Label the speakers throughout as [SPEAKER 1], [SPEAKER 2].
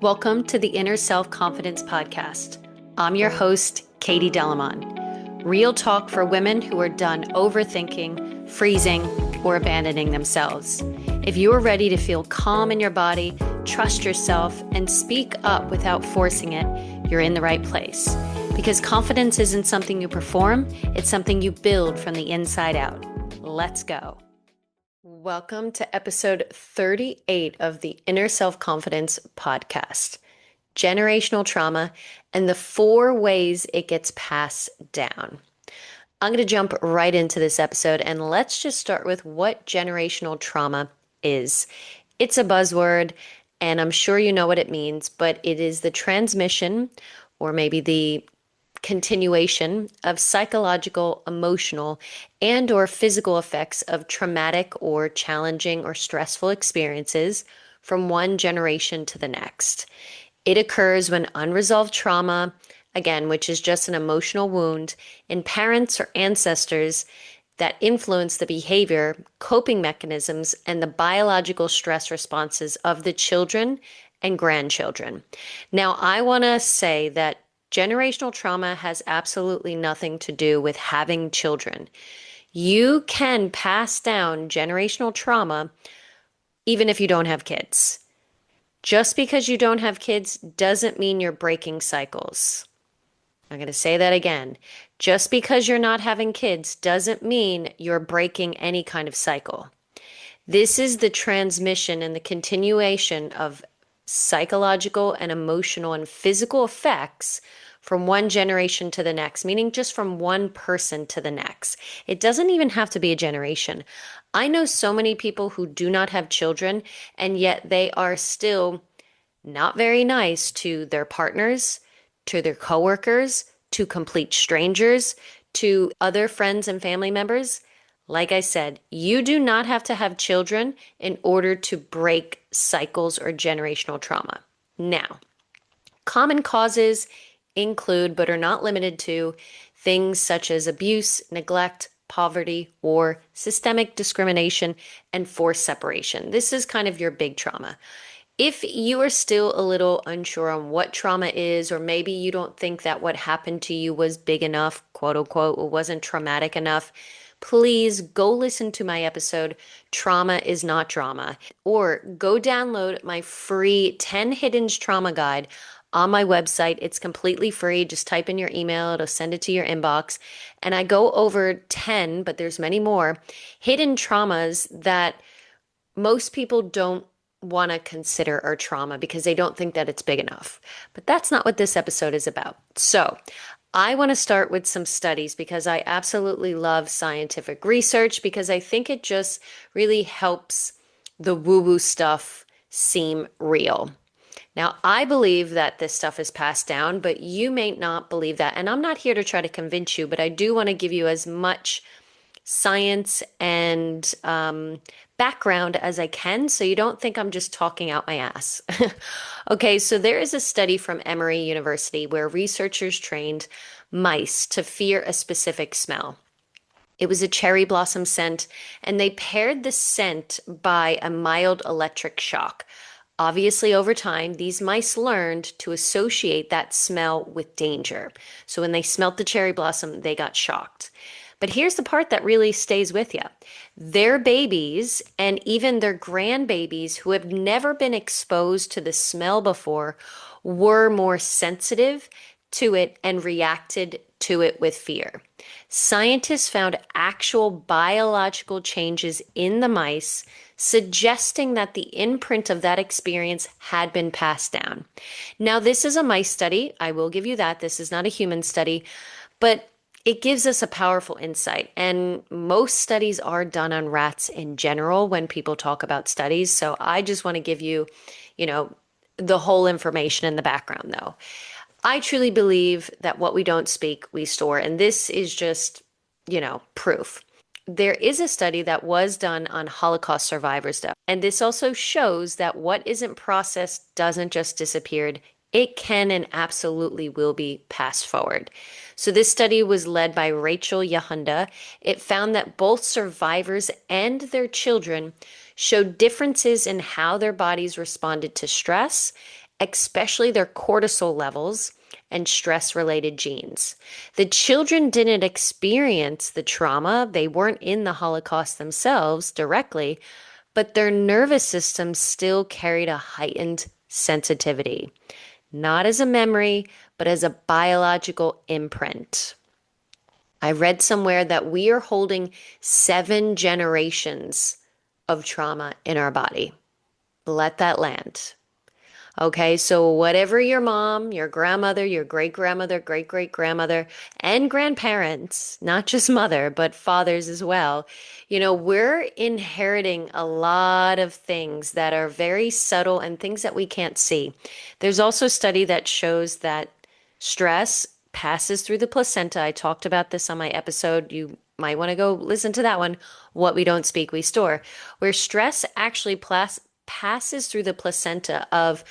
[SPEAKER 1] Welcome to the Inner Self-Confidence Podcast. I'm your host, Katie Delamont. Real talk for women who are done overthinking, freezing, or abandoning themselves. If you are ready to feel calm in your body, trust yourself, and speak up without forcing it, you're in the right place. Because confidence isn't something you perform, it's something you build from the inside out. Let's go. Welcome to episode 38 of the Inner Self-Confidence Podcast, generational trauma and the 4 ways it gets passed down. I'm going to jump right into this episode and let's just start with what generational trauma is. It's a buzzword and I'm sure you know what it means, but it is the transmission or maybe the continuation of psychological, emotional, and or physical effects of traumatic or challenging or stressful experiences from one generation to the next. It occurs when unresolved trauma, again, which is just an emotional wound, in parents or ancestors that influence the behavior, coping mechanisms, and the biological stress responses of the children and grandchildren. Now, I want to say that generational trauma has absolutely nothing to do with having children. You can pass down generational trauma even if you don't have kids. Just because you don't have kids doesn't mean you're breaking cycles. I'm going to say that again. Just because you're not having kids doesn't mean you're breaking any kind of cycle. This is the transmission and the continuation of psychological and emotional and physical effects from one generation to the next, meaning just from one person to the next. It doesn't even have to be a generation. I know so many people who do not have children, and yet they are still not very nice to their partners, to their coworkers, to complete strangers, to other friends and family members. Like I said, you do not have to have children in order to break cycles or generational trauma. Now, common causes include, but are not limited to, things such as abuse, neglect, poverty, war, systemic discrimination, and forced separation. This is kind of your big trauma. If you are still a little unsure on what trauma is, or maybe you don't think that what happened to you was big enough, quote unquote, or wasn't traumatic enough, please go listen to my episode, Trauma is Not Drama, or go download my free 10 Hidden Trauma Guide on my website. It's completely free. Just type in your email, it'll send it to your inbox. And I go over 10, but there's many more, hidden traumas that most people don't want to consider our trauma because they don't think that it's big enough. But that's not what this episode is about. So I want to start with some studies because I absolutely love scientific research because I think it just really helps the woo-woo stuff seem real. Now, I believe that this stuff is passed down, but you may not believe that. And I'm not here to try to convince you, but I do want to give you as much science and background as I can so you don't think I'm just talking out my ass. Okay, so there is a study from Emory University where researchers trained mice to fear a specific smell. It was a cherry blossom scent, and they paired the scent by a mild electric shock. Obviously, over time, these mice learned to associate that smell with danger. So when they smelt the cherry blossom, they got shocked. But here's the part that really stays with you. Their babies and even their grandbabies who have never been exposed to the smell before were more sensitive to it and reacted to it with fear. Scientists found actual biological changes in the mice, suggesting that the imprint of that experience had been passed down. Now, this is a mice study. I will give you that. This is not a human study, but it gives us a powerful insight. And most studies are done on rats in general when people talk about studies. So I just want to give you, the whole information in the background, though. I truly believe that what we don't speak, we store. And this is just, proof. There is a study that was done on Holocaust survivors, though. And this also shows that what isn't processed doesn't just disappear. It can and absolutely will be passed forward. So this study was led by Rachel Yahunda. It found that both survivors and their children showed differences in how their bodies responded to stress especially their cortisol levels and stress related genes. The children didn't experience the trauma, they weren't in the Holocaust themselves directly, but their nervous system still carried a heightened sensitivity, not as a memory, but as a biological imprint. I read somewhere that we are holding 7 generations of trauma in our body. Let that land. Okay, so whatever your mom, your grandmother, your great grandmother, great great grandmother, and grandparents, not just mother, but fathers as well, we're inheriting a lot of things that are very subtle and things that we can't see. There's also a study that shows that stress passes through the placenta. I talked about this on my episode. You might want to go listen to that one. What we don't speak, we store. Where stress actually passes through the placenta of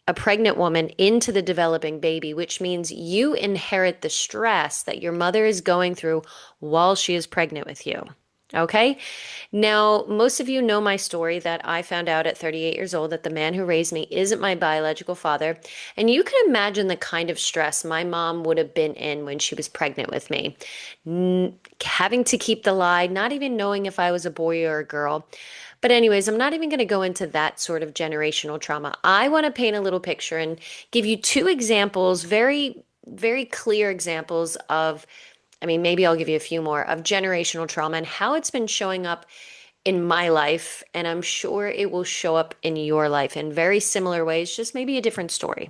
[SPEAKER 1] a pregnant woman into the developing baby, which means you inherit the stress that your mother is going through while she is pregnant with you. Okay. Now, most of you know my story that I found out at 38 years old that the man who raised me isn't my biological father. And you can imagine the kind of stress my mom would have been in when she was pregnant with me. Having to keep the lie, not even knowing if I was a boy or a girl. But, anyways, I'm not even going to go into that sort of generational trauma. I want to paint a little picture and give you two examples, very, very clear examples of, I mean, maybe I'll give you a few more of generational trauma and how it's been showing up in my life. And I'm sure it will show up in your life in very similar ways, just maybe a different story.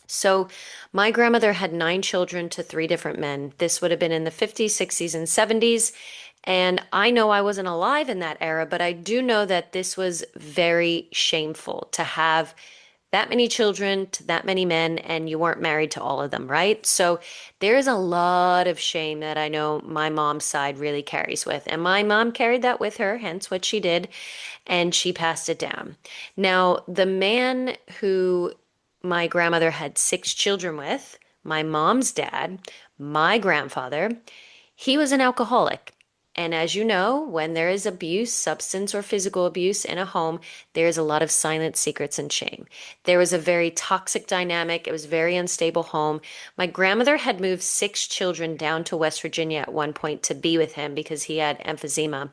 [SPEAKER 1] So, my grandmother had 9 children to 3 different men. This would have been in the 50s, 60s, and 70s. And I know I wasn't alive in that era, but I do know that this was very shameful to have that many children to that many men, and you weren't married to all of them, right? So there's a lot of shame that I know my mom's side really carries with. And my mom carried that with her, hence what she did, and she passed it down. Now, the man who my grandmother had 6 children with, my mom's dad, my grandfather, he was an alcoholic. And as you know, when there is abuse, substance or physical abuse in a home, there is a lot of silent secrets and shame. There was a very toxic dynamic. It was a very unstable home. My grandmother had moved 6 children down to West Virginia at one point to be with him because he had emphysema.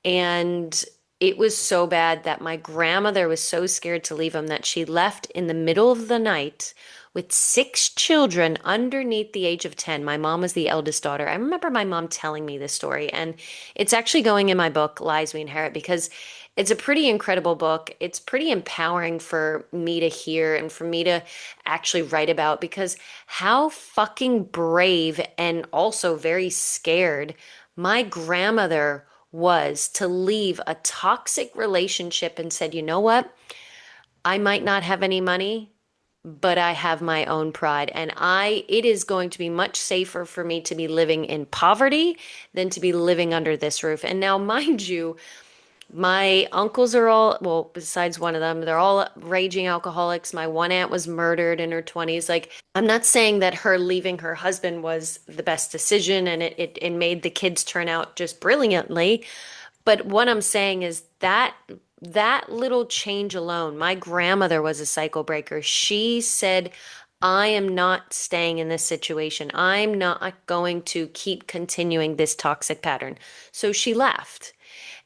[SPEAKER 1] And it was so bad that my grandmother was so scared to leave him that she left in the middle of the night with 6 children underneath the age of 10. My mom was the eldest daughter. I remember my mom telling me this story, and it's actually going in my book, Lies We Inherit, because it's a pretty incredible book. It's pretty empowering for me to hear and for me to actually write about because how fucking brave and also very scared my grandmother was to leave a toxic relationship and said, you know what? I might not have any money, but I have my own pride. And it is going to be much safer for me to be living in poverty than to be living under this roof. And now, mind you, my uncles are all, well, besides one of them, they're all raging alcoholics. My one aunt was murdered in her 20s. Like, I'm not saying that her leaving her husband was the best decision and it made the kids turn out just brilliantly. But what I'm saying is that little change alone, my grandmother was a cycle breaker. She said, I am not staying in this situation. I'm not going to keep continuing this toxic pattern. So she left.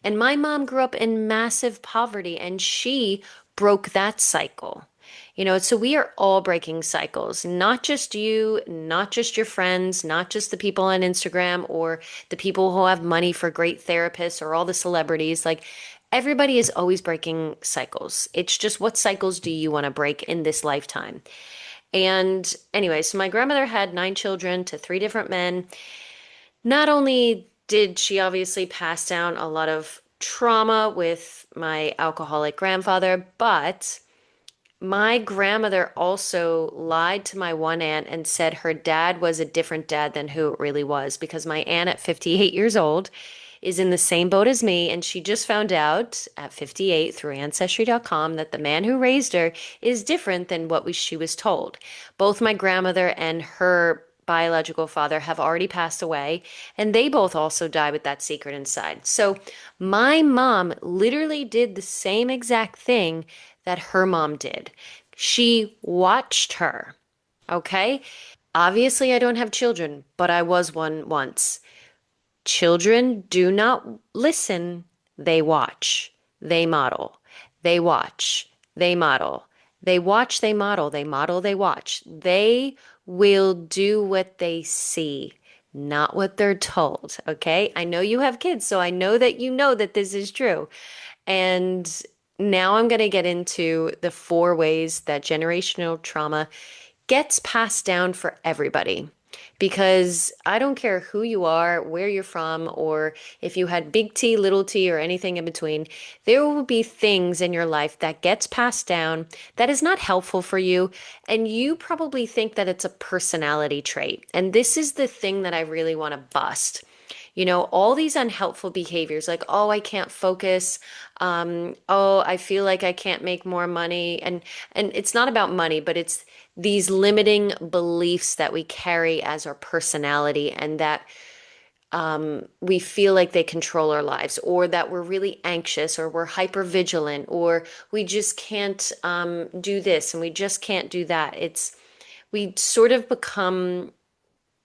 [SPEAKER 1] And my mom grew up in massive poverty and she broke that cycle. So we are all breaking cycles, not just you, not just your friends, not just the people on Instagram or the people who have money for great therapists or all the celebrities. Like everybody is always breaking cycles. It's just what cycles do you want to break in this lifetime? And anyway, so my grandmother had 9 children to 3 different men. Not only did she obviously pass down a lot of trauma with my alcoholic grandfather, but my grandmother also lied to my one aunt and said her dad was a different dad than who it really was because my aunt at 58 years old is in the same boat as me and she just found out at 58 through ancestry.com that the man who raised her is different than what she was told. Both my grandmother and her biological father have already passed away, and they both also died with that secret inside. So my mom literally did the same exact thing that her mom did. She watched her. Okay. Obviously, I don't have children, but I was one once. Children do not listen, they watch, they model, they watch, they model, they watch, they model, they model, they watch. They will do what they see, not what they're told. Okay. I know you have kids, so I know that you know that this is true. And now I'm going to get into the four ways that generational trauma gets passed down for everybody. Because I don't care who you are, where you're from, or if you had big T, little t, or anything in between, there will be things in your life that gets passed down that is not helpful for you. And you probably think that it's a personality trait. And this is the thing that I really want to bust. All these unhelpful behaviors like, oh, I can't focus. Oh, I feel like I can't make more money. And it's not about money, but it's these limiting beliefs that we carry as our personality and that we feel like they control our lives, or that we're really anxious, or we're hyper vigilant, or we just can't do this and we just can't do that. We sort of become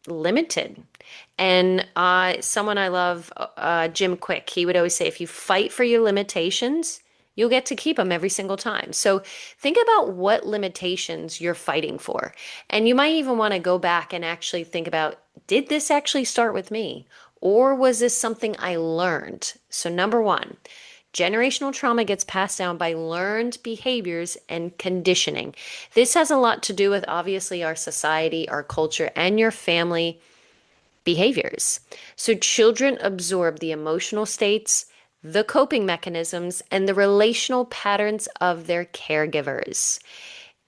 [SPEAKER 1] limited. And someone I love, Jim Quick, he would always say, if you fight for your limitations, you'll get to keep them every single time. So think about what limitations you're fighting for. And you might even want to go back and actually think about, did this actually start with me? Or was this something I learned? So, number one, generational trauma gets passed down by learned behaviors and conditioning. This has a lot to do with obviously our society, our culture, and your family behaviors. So children absorb the emotional states, the coping mechanisms, and the relational patterns of their caregivers.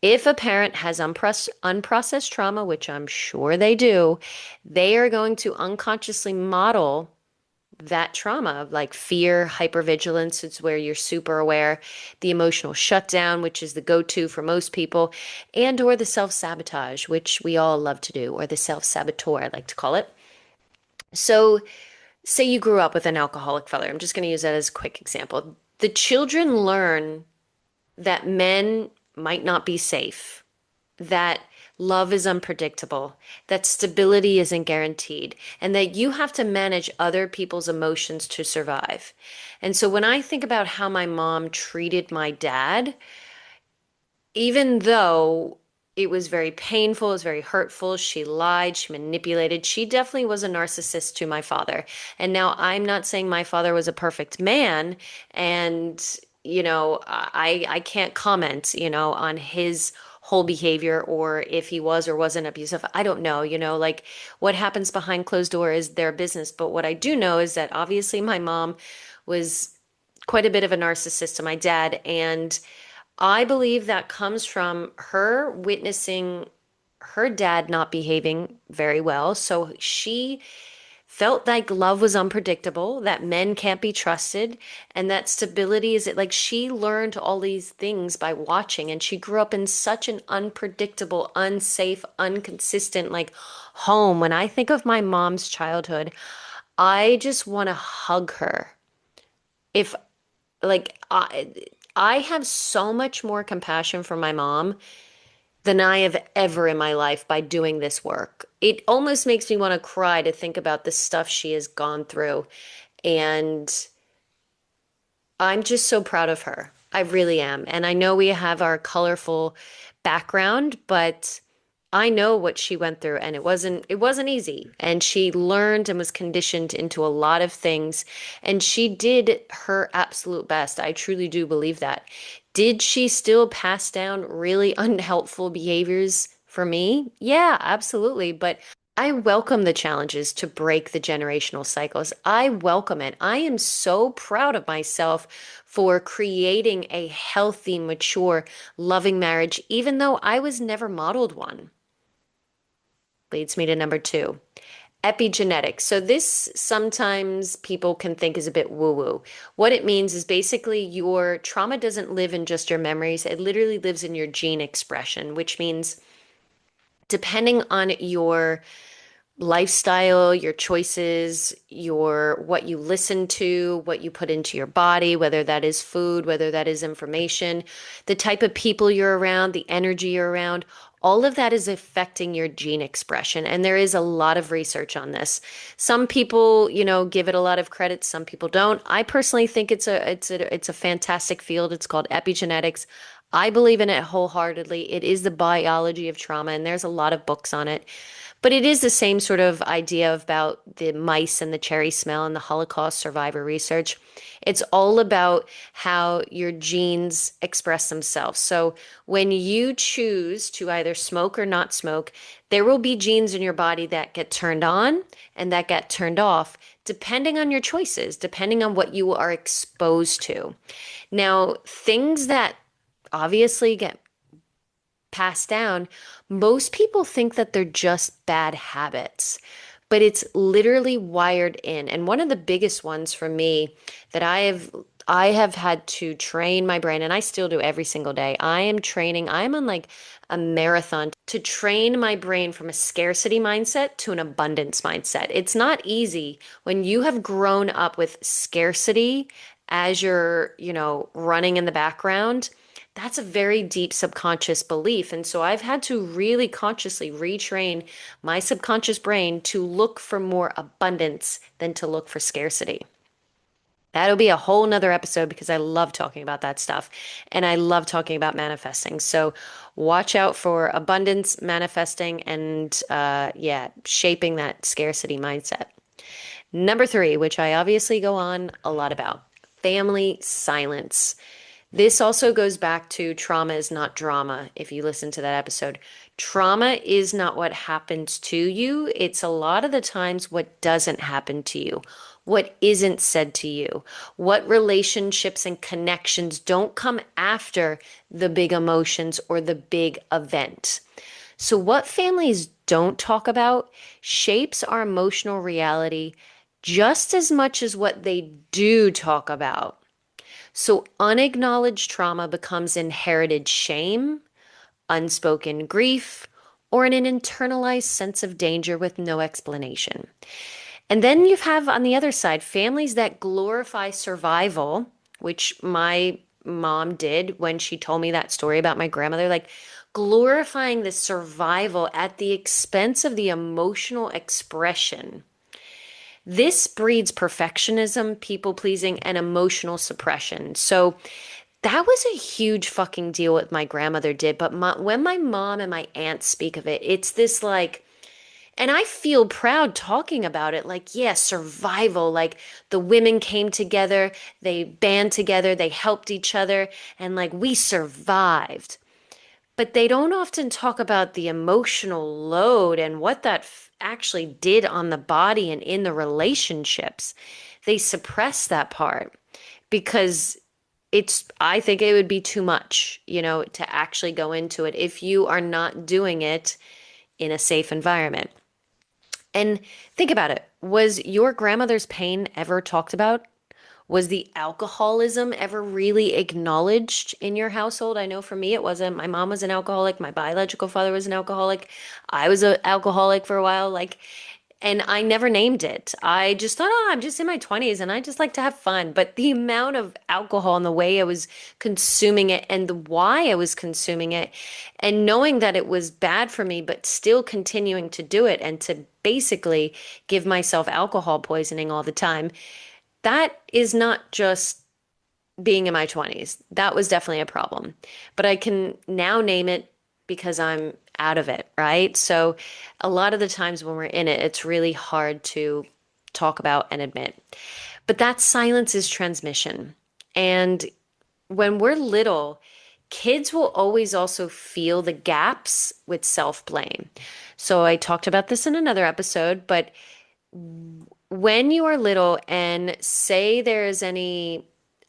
[SPEAKER 1] If a parent has unprocessed trauma, which I'm sure they do, they are going to unconsciously model that trauma, like fear, hypervigilance, it's where you're super aware, the emotional shutdown, which is the go-to for most people, and or the self-sabotage, which we all love to do, or the self-saboteur, I like to call it. So, say you grew up with an alcoholic father. I'm just going to use that as a quick example. The children learn that men might not be safe, that love is unpredictable, that stability isn't guaranteed, and that you have to manage other people's emotions to survive. And so when I think about how my mom treated my dad, even though it was very painful, it was very hurtful, she lied, she manipulated, she definitely was a narcissist to my father. And now I'm not saying my father was a perfect man, and I can't comment, on his whole behavior or if he was or wasn't abusive. I don't know, like what happens behind closed door is their business. But what I do know is that obviously my mom was quite a bit of a narcissist to my dad, and I believe that comes from her witnessing her dad not behaving very well. So she felt like love was unpredictable, that men can't be trusted, and that stability is like she learned all these things by watching, and she grew up in such an unpredictable, unsafe, inconsistent like home. When I think of my mom's childhood, I just want to hug her. If like I have so much more compassion for my mom than I have ever in my life by doing this work. It almost makes me want to cry to think about the stuff she has gone through. And I'm just so proud of her. I really am. And I know we have our colorful background, but I know what she went through, and it wasn't easy. And she learned and was conditioned into a lot of things, and she did her absolute best. I truly do believe that. Did she still pass down really unhelpful behaviors for me? Yeah, absolutely. But I welcome the challenges to break the generational cycles. I welcome it. I am so proud of myself for creating a healthy, mature, loving marriage, even though I was never modeled one. Leads me to number two, epigenetics. So this sometimes people can think is a bit woo-woo. What it means is basically your trauma doesn't live in just your memories. It literally lives in your gene expression, which means depending on your lifestyle, your choices, your what you listen to, what you put into your body, whether that is food, whether that is information, the type of people you're around, the energy you're around, all of that is affecting your gene expression. And there is a lot of research on this. Some people, give it a lot of credit, some people don't. I personally think it's a fantastic field. It's called epigenetics. I believe in it wholeheartedly. It is the biology of trauma, and there's a lot of books on it. But it is the same sort of idea about the mice and the cherry smell and the Holocaust survivor research. It's all about how your genes express themselves. So when you choose to either smoke or not smoke, there will be genes in your body that get turned on and that get turned off, depending on your choices, depending on what you are exposed to. Now, things that obviously get passed down, most people think that they're just bad habits, but it's literally wired in. And one of the biggest ones for me that I have had to train my brain, and I still do every single day. I'm on like a marathon to train my brain from a scarcity mindset to an abundance mindset. It's not easy when you have grown up with scarcity as you're, running in the background. That's a very deep subconscious belief. And so I've had to really consciously retrain my subconscious brain to look for more abundance than to look for scarcity. That'll be a whole nother episode because I love talking about that stuff and I love talking about manifesting. So watch out for abundance, manifesting, and yeah, shaping that scarcity mindset. Number three, which I obviously go on a lot about, family silence. This also goes back to trauma is not drama. If you listen to that episode, trauma is not what happens to you. It's a lot of the times what doesn't happen to you, what isn't said to you, what relationships and connections don't come after the big emotions or the big event. So, what families don't talk about shapes our emotional reality just as much as what they do talk about. So, unacknowledged trauma becomes inherited shame, unspoken grief, or an internalized sense of danger with no explanation. And then you have on the other side families that glorify survival, which my mom did when she told me that story about my grandmother, like glorifying the survival at the expense of the emotional expression. This breeds perfectionism, people pleasing, and emotional suppression. So that was a huge fucking deal what my grandmother did. But when my mom and my aunt speak of it, it's this like, and I feel proud talking about it. Like, yeah, survival. Like the women came together, they band together, they helped each other, and like we survived. But they don't often talk about the emotional load and what that actually did on the body and in the relationships. They suppress that part because I think it would be too much, to actually go into it if you are not doing it in a safe environment. And think about it. Was your grandmother's pain ever talked about? Was the alcoholism ever really acknowledged in your household? I know for me it wasn't. My mom was an alcoholic. My biological father was an alcoholic. I was an alcoholic for a while. And I never named it. I just thought, oh, I'm just in my 20s and I just like to have fun. But the amount of alcohol and the way I was consuming it and the why I was consuming it and knowing that it was bad for me, but still continuing to do it and to basically give myself alcohol poisoning all the time, that is not just being in my 20s. That was definitely a problem. But I can now name it because I'm out of it, right? So a lot of the times when we're in it, it's really hard to talk about and admit. But that silence is transmission. And when we're little, kids will always also feel the gaps with self-blame. So I talked about this in another episode, but when you are little and say there is any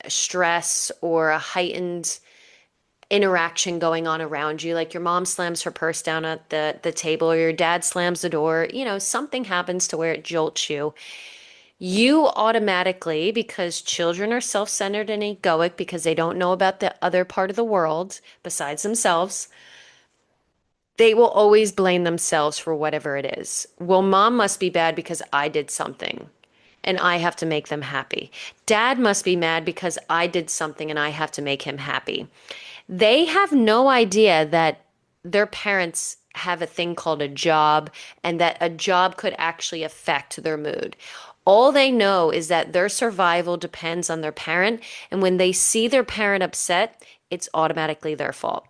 [SPEAKER 1] stress or a heightened interaction going on around you, like your mom slams her purse down at the table or your dad slams the door, something happens to where it jolts you. You automatically, because children are self-centered and egoic because they don't know about the other part of the world besides themselves, They will always blame themselves for whatever it is. Well, mom must be bad because I did something and I have to make them happy. Dad must be mad because I did something and I have to make him happy. They have no idea that their parents have a thing called a job and that a job could actually affect their mood. All they know is that their survival depends on their parent, and when they see their parent upset, it's automatically their fault.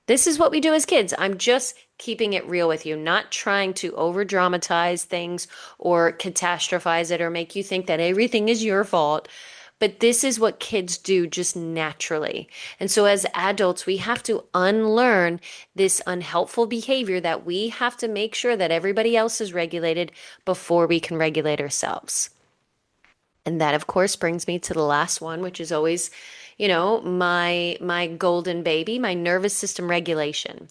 [SPEAKER 1] This is what we do as kids. I'm just keeping it real with you, not trying to over dramatize things or catastrophize it or make you think that everything is your fault. But this is what kids do just naturally. And so as adults, we have to unlearn this unhelpful behavior that we have to make sure that everybody else is regulated before we can regulate ourselves. And that, of course, brings me to the last one, which is always, my golden baby, my nervous system regulation.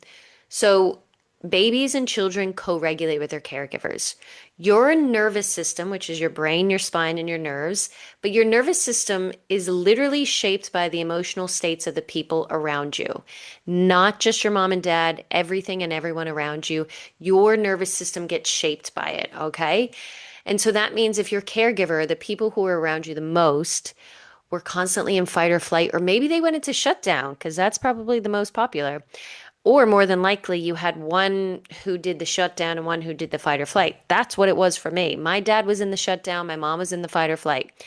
[SPEAKER 1] So babies and children co-regulate with their caregivers. Your nervous system, which is your brain, your spine, and your nerves, but your nervous system is literally shaped by the emotional states of the people around you, not just your mom and dad, everything and everyone around you. Your nervous system gets shaped by it, okay? And so that means if your caregiver, the people who are around you the most, were constantly in fight or flight, or maybe they went into shutdown, because that's probably the most popular. Or more than likely, you had one who did the shutdown and one who did the fight or flight. That's what it was for me. My dad was in the shutdown, my mom was in the fight or flight.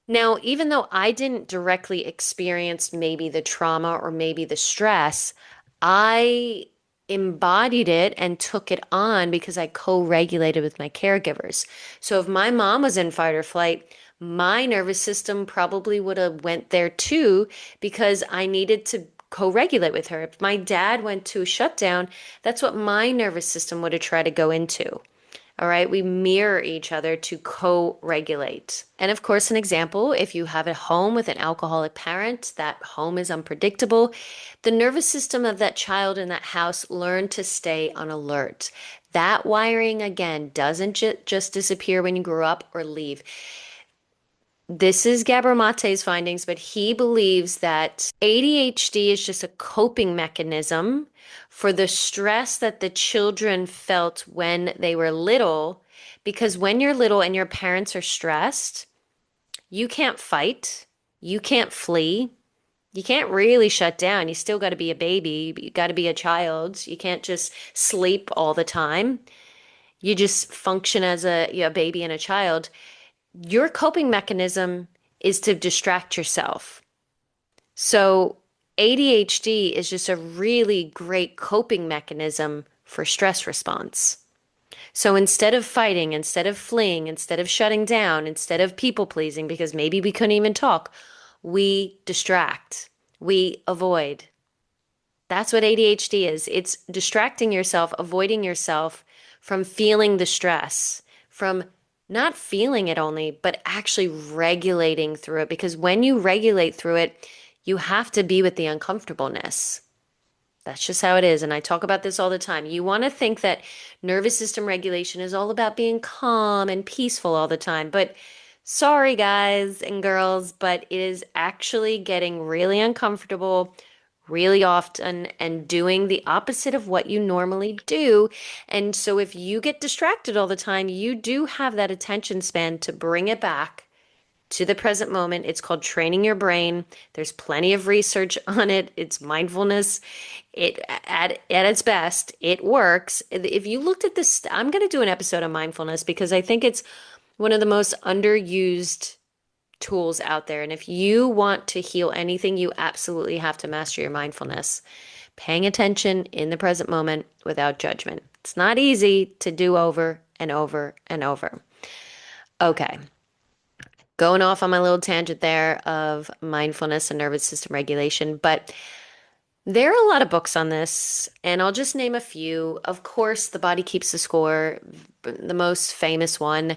[SPEAKER 1] Now, even though I didn't directly experience maybe the trauma or maybe the stress, I embodied it and took it on because I co-regulated with my caregivers. So if my mom was in fight or flight, my nervous system probably would have went there too because I needed to co-regulate with her. If my dad went to shutdown, that's what my nervous system would have tried to go into. All right, we mirror each other to co-regulate. And of course, an example, if you have a home with an alcoholic parent, that home is unpredictable. The nervous system of that child in that house learned to stay on alert. That wiring, again, doesn't just disappear when you grow up or leave. This is Gabor Mate's findings, but he believes that ADHD is just a coping mechanism for the stress that the children felt when they were little. Because when you're little and your parents are stressed, you can't fight, you can't flee, you can't really shut down. You still got to be a baby, you got to be a child. You can't just sleep all the time. You just function as a baby and a child. Your coping mechanism is to distract yourself. So ADHD is just a really great coping mechanism for stress response. So instead of fighting, instead of fleeing, instead of shutting down, instead of people pleasing, because maybe we couldn't even talk, we distract, we avoid. That's what ADHD is. It's distracting yourself, avoiding yourself from feeling the stress, from not feeling it only, but actually regulating through it. Because when you regulate through it, you have to be with the uncomfortableness. That's just how it is. And I talk about this all the time. You want to think that nervous system regulation is all about being calm and peaceful all the time. But sorry, guys and girls, but it is actually getting really uncomfortable really often and doing the opposite of what you normally do. And so if you get distracted all the time, you do have that attention span to bring it back to the present moment. It's called training your brain. There's plenty of research on it. It's mindfulness. It at its best, it works. If you looked at this, I'm going to do an episode on mindfulness because I think it's one of the most underused tools out there. And if you want to heal anything, you absolutely have to master your mindfulness. Paying attention in the present moment without judgment. It's not easy to do over and over and over. Okay. Going off on my little tangent there of mindfulness and nervous system regulation, but there are a lot of books on this, and I'll just name a few. Of course, The Body Keeps the Score, the most famous one.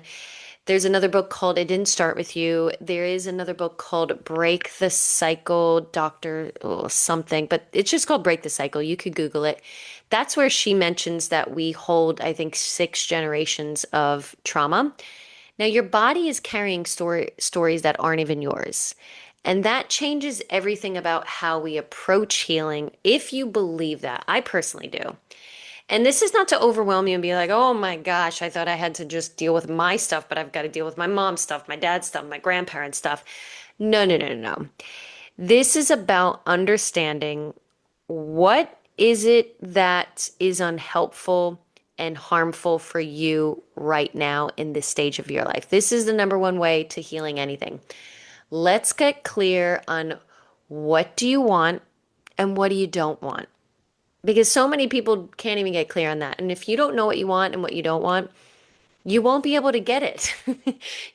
[SPEAKER 1] There's another book called It Didn't Start With You. There is another book called Break the Cycle, Dr. something, but it's just called Break the Cycle. You could Google it. That's where she mentions that we hold, I think, 6 generations of trauma. Now, your body is carrying stories that aren't even yours. And that changes everything about how we approach healing if you believe that. I personally do. And this is not to overwhelm you and be like, oh my gosh, I thought I had to just deal with my stuff, but I've got to deal with my mom's stuff, my dad's stuff, my grandparents' stuff. No, no, no, no, no. This is about understanding what is it that is unhelpful and harmful for you right now in this stage of your life. This is the number one way to healing anything. Let's get clear on what do you want and what do you don't want. Because so many people can't even get clear on that. And if you don't know what you want and what you don't want, you won't be able to get it.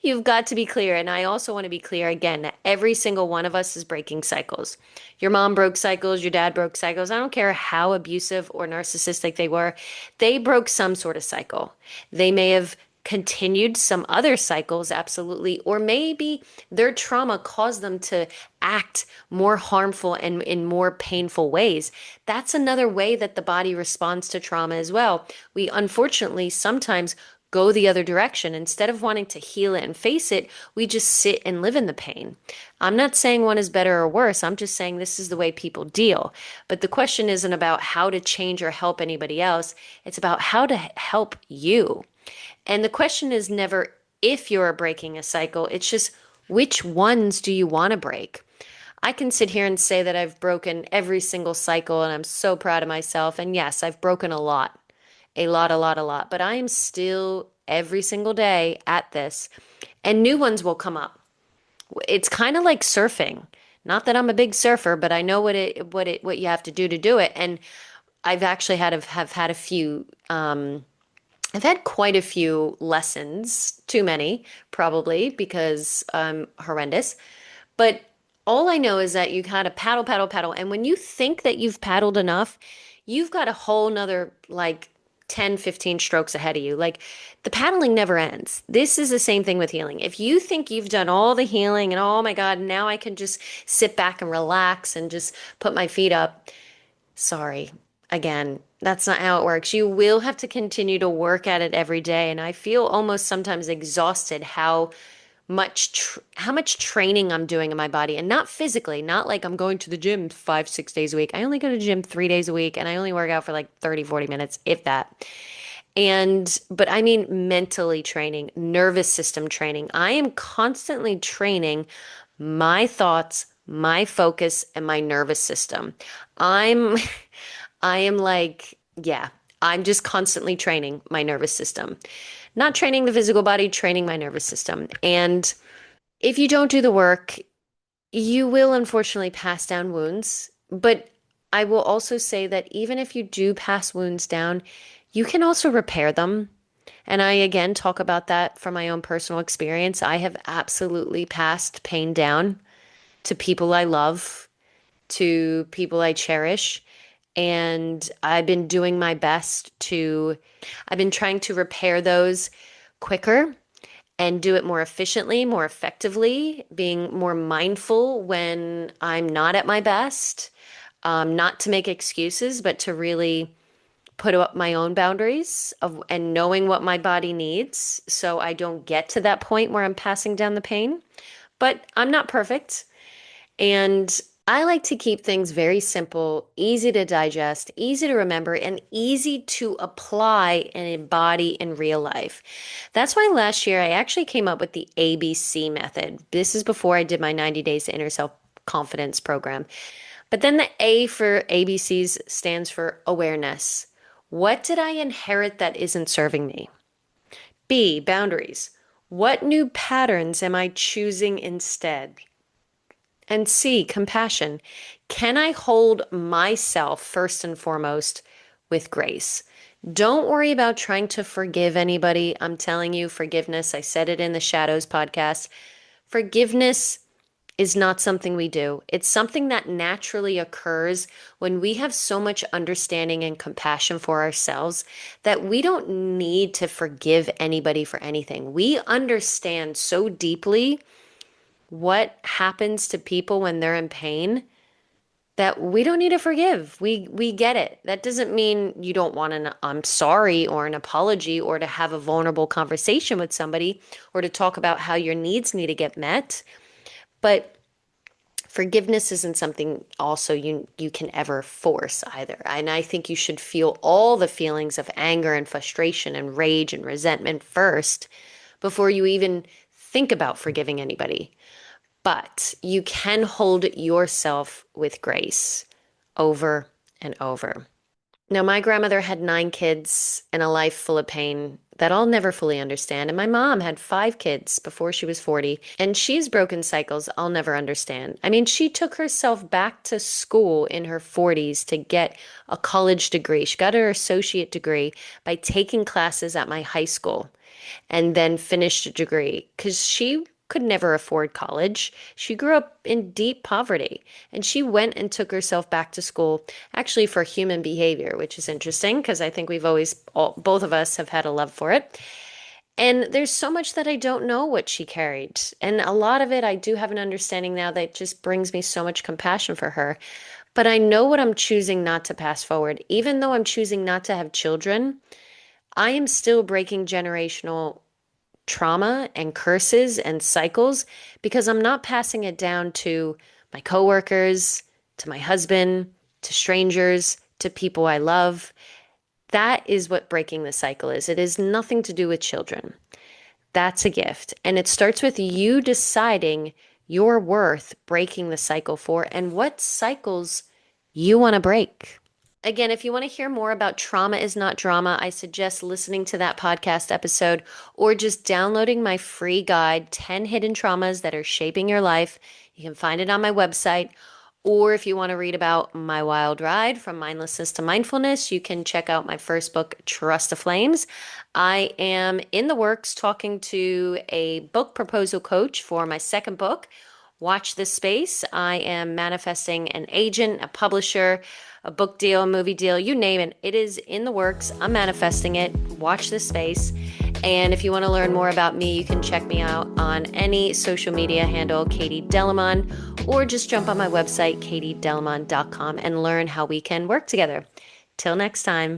[SPEAKER 1] You've got to be clear. And I also want to be clear again that every single one of us is breaking cycles. Your mom broke cycles, your dad broke cycles. I don't care how abusive or narcissistic they were, they broke some sort of cycle. They may have continued some other cycles, absolutely, or maybe their trauma caused them to act more harmful and in more painful ways. That's another way that the body responds to trauma as well. We unfortunately sometimes go the other direction. Instead of wanting to heal it and face it, we just sit and live in the pain. I'm not saying one is better or worse. I'm just saying this is the way people deal. But the question isn't about how to change or help anybody else. It's about how to help you. And the question is never if you're breaking a cycle, it's just which ones do you want to break? I can sit here and say that I've broken every single cycle and I'm so proud of myself. And yes, I've broken a lot, a lot, a lot, a lot. But I am still every single day at this and new ones will come up. It's kind of like surfing. Not that I'm a big surfer, but I know what you have to do it. And I've actually have had a few I've had quite a few lessons, too many, probably because I'm horrendous. But all I know is that you kind of paddle, paddle, paddle. And when you think that you've paddled enough, you've got a whole nother like 10, 15 strokes ahead of you. Like the paddling never ends. This is the same thing with healing. If you think you've done all the healing and oh my God, now I can just sit back and relax and just put my feet up. Sorry. Again, that's not how it works. You will have to continue to work at it every day. And I feel almost sometimes exhausted how much training I'm doing in my body and not physically, not like I'm going to the gym 5, 6 days a week. I only go to the gym 3 days a week and I only work out for like 30, 40 minutes, if that. But I mean mentally training, nervous system training. I am constantly training my thoughts, my focus, and my nervous system. I'm I am like, yeah, I'm just constantly training my nervous system. Not training the physical body, training my nervous system. And if you don't do the work, you will unfortunately pass down wounds. But I will also say that even if you do pass wounds down, you can also repair them. And I again talk about that from my own personal experience. I have absolutely passed pain down to people I love, to people I cherish. And I've been trying to repair those quicker and do it more efficiently, more effectively, being more mindful when I'm not at my best, not to make excuses, but to really put up my own boundaries and knowing what my body needs so I don't get to that point where I'm passing down the pain. But I'm not perfect. And I like to keep things very simple, easy to digest, easy to remember, and easy to apply and embody in real life. That's why last year I actually came up with the ABC method. This is before I did my 90 Days to Inner Self Confidence program. But then the A for ABCs stands for awareness. What did I inherit that isn't serving me? B, boundaries. What new patterns am I choosing instead? And C, compassion. Can I hold myself first and foremost with grace? Don't worry about trying to forgive anybody. I'm telling you, forgiveness, I said it in the Shadows podcast. Forgiveness is not something we do. It's something that naturally occurs when we have so much understanding and compassion for ourselves that we don't need to forgive anybody for anything. We understand so deeply what happens to people when they're in pain that we don't need to forgive. We get it. That doesn't mean you don't want an I'm sorry or an apology or to have a vulnerable conversation with somebody or to talk about how your needs need to get met. But Forgiveness isn't something also you can ever force either. And I think you should feel all the feelings of anger and frustration and rage and resentment first before you even think about forgiving anybody. But you can hold yourself with grace over and over. Now, my grandmother had 9 kids and a life full of pain that I'll never fully understand. And my mom had 5 kids before she was 40, and she's broken cycles I'll never understand. I mean, she took herself back to school in her 40s to get a college degree. She got her associate degree by taking classes at my high school and then finished a degree because she could never afford college. She grew up in deep poverty and she went and took herself back to school actually for human behavior, which is interesting because I think we've always, both of us have had a love for it. And there's so much that I don't know what she carried. And a lot of it I do have an understanding now that just brings me so much compassion for her. But I know what I'm choosing not to pass forward. Even though I'm choosing not to have children, I am still breaking generational trauma and curses and cycles because I'm not passing it down to my coworkers, to my husband, to strangers, to people I love. That is what breaking the cycle is. It is nothing to do with children. That's a gift. And it starts with you deciding your worth breaking the cycle for and what cycles you want to break. Again, if you want to hear more about Trauma is Not Drama, I suggest listening to that podcast episode or just downloading my free guide, 10 Hidden Traumas That Are Shaping Your Life. You can find it on my website. Or if you want to read about my wild ride from mindlessness to mindfulness, you can check out my first book, Trust the Flames. I am in the works talking to a book proposal coach for my second book. Watch this space. I am manifesting an agent, a publisher, a book deal, a movie deal, you name it. It is in the works. I'm manifesting it. Watch this space. And if you want to learn more about me, you can check me out on any social media handle, Katie Delamon, or just jump on my website, katiedelamon.com, and learn how we can work together. Till next time.